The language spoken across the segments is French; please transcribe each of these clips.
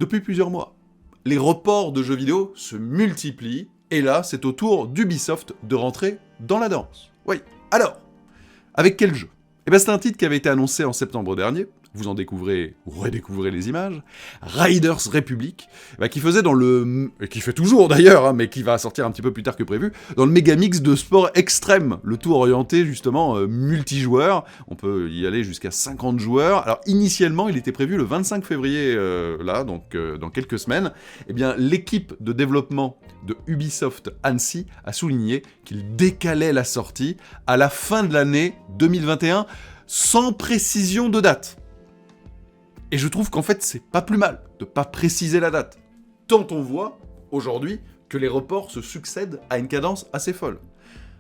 Depuis plusieurs mois, les reports de jeux vidéo se multiplient, et là, c'est au tour d'Ubisoft de rentrer dans la danse. Oui, alors, avec quel jeu ? Eh bien, c'est un titre qui avait été annoncé en septembre dernier, vous en découvrez ou redécouvrez les images, Riders Republic, qui faisait dans le... et qui fait toujours d'ailleurs, hein, mais qui va sortir un petit peu plus tard que prévu, dans le méga mix de sport extrême, le tout orienté justement multijoueur, on peut y aller jusqu'à 50 joueurs. Alors initialement, il était prévu le 25 février, donc dans quelques semaines. Eh bien, l'équipe de développement de Ubisoft Annecy a souligné qu'il décalait la sortie à la fin de l'année 2021, sans précision de date. Et je trouve qu'en fait, c'est pas plus mal de pas préciser la date. Tant on voit, aujourd'hui, que les reports se succèdent à une cadence assez folle.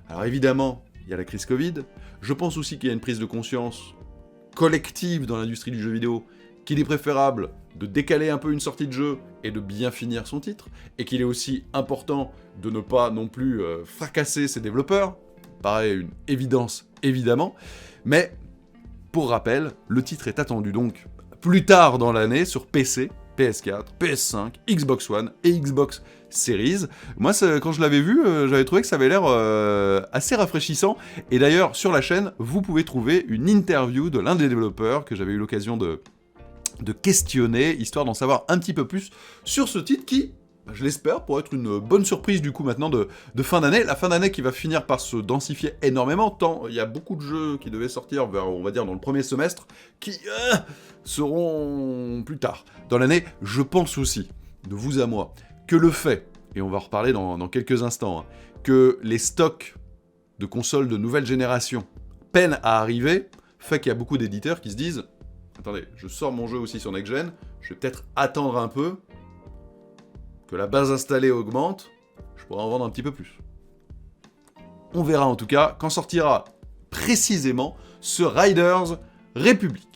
Alors évidemment, il y a la crise Covid. Je pense aussi qu'il y a une prise de conscience collective dans l'industrie du jeu vidéo, qu'il est préférable de décaler un peu une sortie de jeu et de bien finir son titre, et qu'il est aussi important de ne pas non plus fracasser ses développeurs. Pareil, une évidence, évidemment. Mais, pour rappel, le titre est attendu donc plus tard dans l'année sur PC, PS4, PS5, Xbox One et Xbox Series. Moi, quand je l'avais vu, j'avais trouvé que ça avait l'air assez rafraîchissant. Et d'ailleurs, sur la chaîne, vous pouvez trouver une interview de l'un des développeurs que j'avais eu l'occasion de questionner, histoire d'en savoir un petit peu plus sur ce titre qui, je l'espère, pourrait être une bonne surprise du coup maintenant de fin d'année. La fin d'année qui va finir par se densifier énormément, tant il y a beaucoup de jeux qui devaient sortir vers, on va dire, dans le premier semestre, qui seront plus tard dans l'année. Je pense aussi, de vous à moi, que le fait, et on va en reparler dans quelques instants, que les stocks de consoles de nouvelle génération peinent à arriver, fait qu'il y a beaucoup d'éditeurs qui se disent « Attendez, je sors mon jeu aussi sur Next Gen, je vais peut-être attendre un peu, que la base installée augmente, je pourrais en vendre un petit peu plus. » On verra en tout cas quand sortira précisément ce Riders Republic.